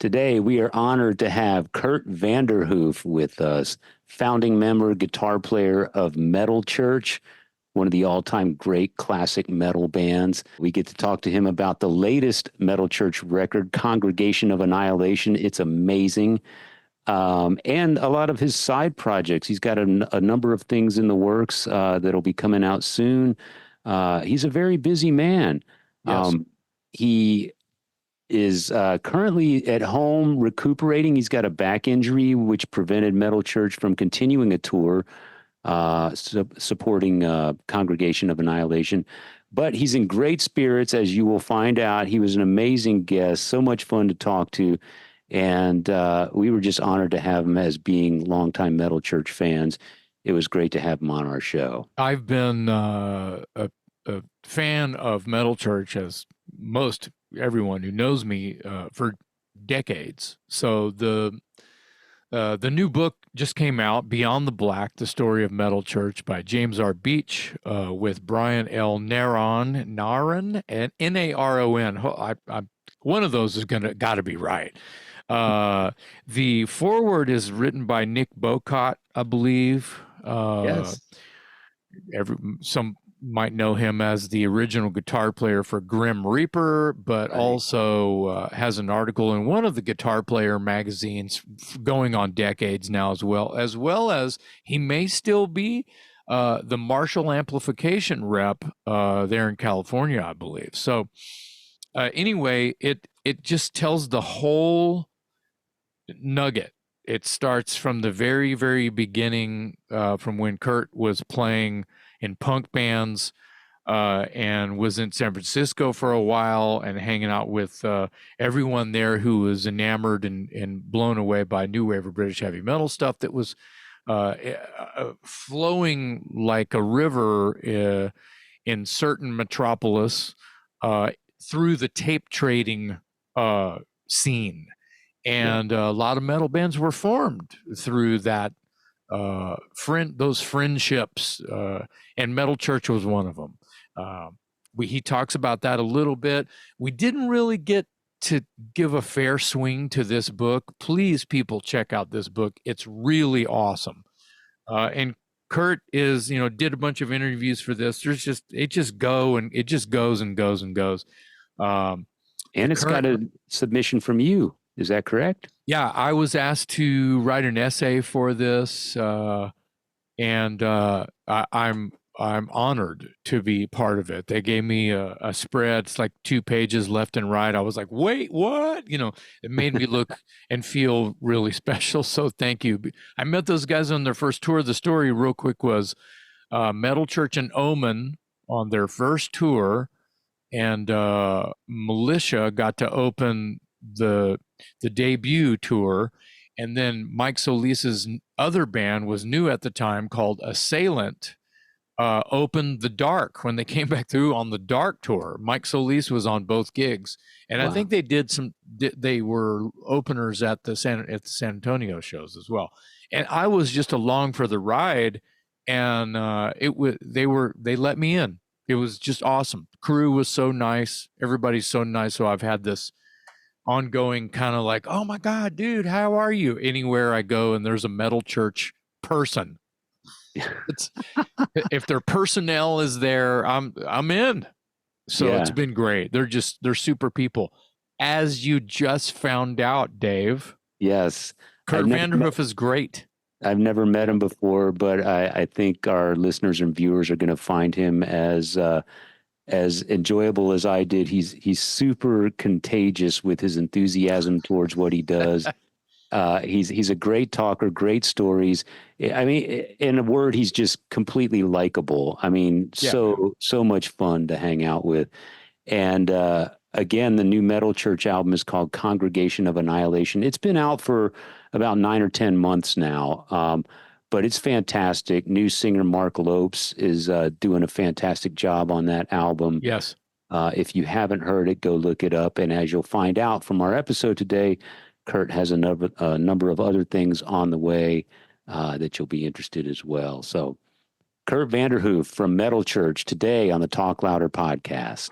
Today, we are honored to have Kurdt Vanderhoof with us, founding member, guitar player of Metal Church, one of the all-time great classic metal bands. We get to talk to him about the latest Metal Church record, Congregation of Annihilation. It's amazing. And a lot of his side projects. He's got a number of things in the works that'll be coming out soon. He's a very busy man. Yes. He is currently at home recuperating. He's got a back injury, which prevented Metal Church from continuing a tour supporting Congregation of Annihilation. But he's in great spirits, as you will find out. He was an amazing guest, so much fun to talk to. And we were just honored to have him as being longtime Metal Church fans. It was great to have him on our show. I've been a fan of Metal Church, as most everyone who knows me, for decades. So the new book just came out, Beyond the Black, The Story of Metal Church by James R. Beach, with Brian L. Naron, and Naron. One of those is got to be right. The foreword is written by Nick Bocott, I believe. Yes. Some might know him as the original guitar player for Grim Reaper, but Right. also has an article in one of the Guitar Player magazines going on decades now, as well as he may still be the Marshall amplification rep there in California, I believe. So anyway, it just tells the whole nugget. It starts from the very, very beginning, from when Kurdt was playing in punk bands and was in San Francisco for a while and hanging out with everyone there who was enamored and blown away by new wave of British heavy metal stuff that was flowing like a river in certain metropolis through the tape trading scene. And a lot of metal bands were formed through that those friendships, and Metal Church was one of them. He talks about that a little bit. We didn't really get to give a fair swing to this book. Please, people, check out this book. It's really awesome. And Kurdt did a bunch of interviews for this. It just goes and goes and goes. And it's got a submission from you. Is that correct? Yeah, I was asked to write an essay for this, and I'm honored to be part of it. They gave me a spread. It's like 2 pages left and right. I was like, wait, what? It made me look and feel really special. So thank you. I met those guys on their first tour. The story real quick was Metal Church and Omen on their first tour, and Militia got to open the debut tour, and then Mike Solis's other band was new at the time called Assailant, opened the Dark when they came back through on the Dark tour. Mike Solis was on both gigs, and wow. I think they were openers at the San Antonio shows as well. And I was just along for the ride, and they let me in. It was just awesome. The crew was so nice. Everybody's so nice. So I've had this ongoing kind of like, oh my God, dude, how are you? Anywhere I go and there's a Metal Church person, if their personnel is there, I'm in. So yeah. It's been great. They're super people. As you just found out, Dave. Yes. Kurdt Vanderhoof is great. I've never met him before, but I think our listeners and viewers are going to find him as enjoyable as I did. He's super contagious with his enthusiasm towards what he does. He's a great talker, great stories. I mean, in a word, he's just completely likable. I mean, so much fun to hang out with. And again, the new Metal Church album is called Congregation of Annihilation. It's been out for about 9 or 10 months now. But it's fantastic. New singer Mark Lopes is doing a fantastic job on that album. Yes. If you haven't heard it, go look it up. And as you'll find out from our episode today, Kurdt has a number of other things on the way that you'll be interested as well. So Kurdt Vanderhoof from Metal Church today on the Talk Louder podcast.